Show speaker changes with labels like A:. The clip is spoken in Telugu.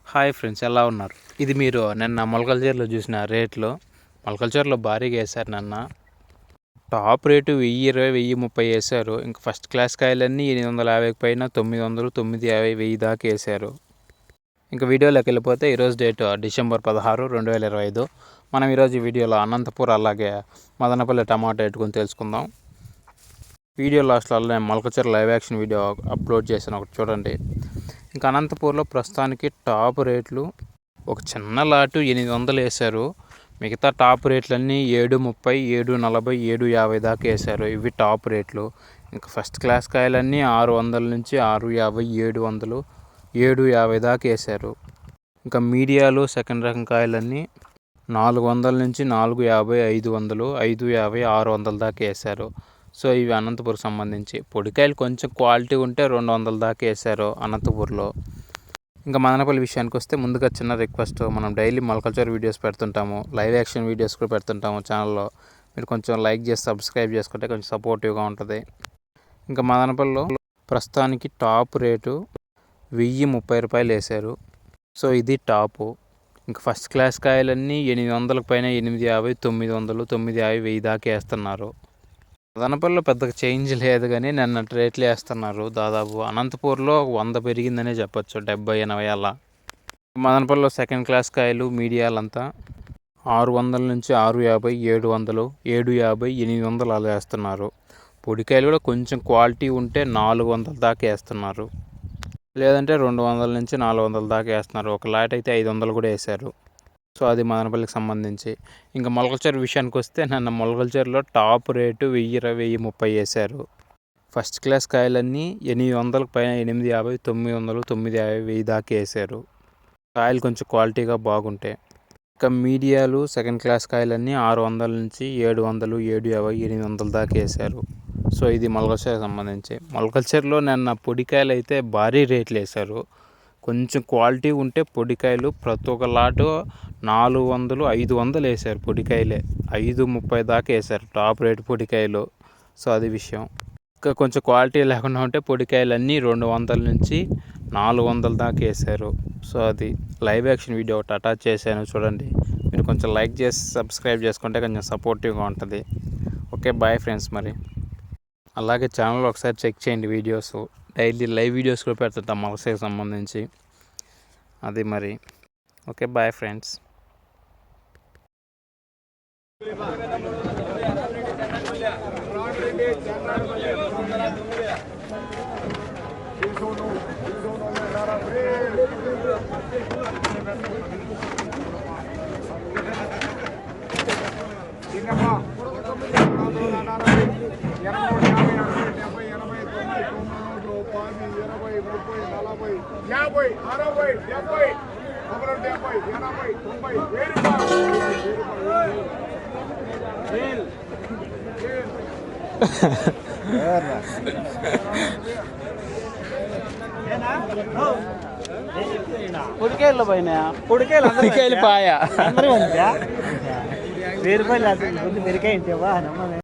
A: హాయ్ ఫ్రెండ్స్, ఎలా ఉన్నారు? ఇది మీరు నిన్న మొలకల్చర్లో చూసిన రేట్లో మొలకల్చర్లో భారీగా వేశారు. నిన్న టాప్ రేటు 1020, 1030 వేశారు. ఇంకా ఫస్ట్ క్లాస్ కాయలన్నీ 850 పైన 900, 950, 1000 దాకా వేశారు. ఇంకా వీడియోలోకి వెళ్ళిపోతే ఈరోజు డేటు డిసెంబర్ 16, 2025. మనం ఈరోజు ఈ వీడియోలో అనంతపూర్ అలాగే మదనపల్లి టమాటా ఎట్టుకుని తెలుసుకుందాం. వీడియో లాస్ట్లో నేను మొలకల్చర్ లైవ్ యాక్షన్ వీడియో అప్లోడ్ చేశాను, ఒకటి చూడండి. ఇంకా అనంతపూర్లో ప్రస్తుతానికి టాప్ రేట్లు ఒక చిన్న లాటు 800 వేశారు. మిగతా టాప్ రేట్లన్నీ 730, 740, 750 దాకా వేశారు. ఇవి టాప్ రేట్లు. ఇంకా ఫస్ట్ క్లాస్ కాయలన్నీ 600 నుంచి 650, 700, 750 దాకా వేశారు. ఇంకా మీడియాలు సెకండ్ రకం కాయలన్నీ 400 నుంచి 450, 500, 550, 600 దాకా వేశారు. సో ఇవి అనంతపూర్ సంబంధించి. పొడికాయలు కొంచెం క్వాలిటీ ఉంటే 200 దాకా వేశారు అనంతపూర్లో. ఇంకా మదనపల్లి విషయానికి వస్తే ముందుగా చిన్న రిక్వెస్ట్, మనం డైలీ మొలకల్చర్ వీడియోస్ పెడుతుంటాము, లైవ్ యాక్షన్ వీడియోస్ కూడా పెడుతుంటాము ఛానల్లో. మీరు కొంచెం లైక్ చేసి సబ్స్క్రైబ్ చేసుకుంటే కొంచెం సపోర్టివ్గా ఉంటుంది. ఇంకా మదనపల్లిలో ప్రస్తుతానికి టాప్ రేటు 1030 రూపాయలు వేశారు. సో ఇది టాపు. ఇంకా ఫస్ట్ క్లాస్ కాయలన్నీ 800 పైన 850, 900, 950, 1000 దాకా వేస్తున్నారు. మదనపల్లిలో పెద్దగా చేంజ్ లేదు, కానీ నిన్న రేట్లు వేస్తున్నారు. దాదాపు అనంతపూర్లో 100 పెరిగిందనే చెప్పొచ్చు, 70, 80 అలా. మదనపల్లిలో సెకండ్ క్లాస్ కాయలు మీడియాలంతా 600 నుంచి 650, 700, 750, 800 అలా వేస్తున్నారు. పొడికాయలు కూడా కొంచెం క్వాలిటీ ఉంటే 400 దాకా వేస్తున్నారు, లేదంటే 200 నుంచి 400 దాకా వేస్తున్నారు. ఒక లాట్ అయితే 500 కూడా వేశారు. సో అది మదనపల్లికి సంబంధించి. ఇంకా మొలకల్చర్ విషయానికి వస్తే నన్ను మొలకల్చర్లో టాప్ రేటు 1020, 1030 వేశారు. ఫస్ట్ క్లాస్ కాయలన్నీ 800 పైన 850, 900, 950, 1000 దాకా వేశారు. కాయలు కొంచెం క్వాలిటీగా బాగుంటాయి. ఇంకా మీడియాలు సెకండ్ క్లాస్ కాయలన్నీ 600 నుంచి 700, 750, 800 దాకా వేశారు. సో ఇది మొలకల్చర్ సంబంధించి. మొలకల్చర్లో నిన్న పొడికాయలు అయితే భారీ రేట్లు వేశారు. కొంచెం క్వాలిటీ ఉంటే పొడికాయలు ప్రతి ఒక్క లాటు 400, 500 వేశారు. పొడికాయలే 530 దాకా వేశారు టాప్ రేటు పొడికాయలు. సో అది విషయం. ఇంకా కొంచెం క్వాలిటీ లేకుండా ఉంటే పొడికాయలు అన్నీ 200 నుంచి 400 దాకా వేశారు. సో అది లైవ్ యాక్షన్ వీడియో ఒకటి అటాచ్ చేశాను, చూడండి. మీరు కొంచెం లైక్ చేసి సబ్స్క్రైబ్ చేసుకుంటే కొంచెం సపోర్టివ్గా ఉంటుంది. Okay, bye friends. మరి అలాగే ఛానల్ ఒకసారి చెక్ చేయండి. వీడియోస్ డైలీ లైవ్ వీడియోస్ కూడా పెడుతుంటాం మొలకకి సంబంధించి. అది మరి. Okay, bye friends.
B: పొడికాయలు పైన పొడికాయలు పాయ 1000 రూపాయలు పెరికాయ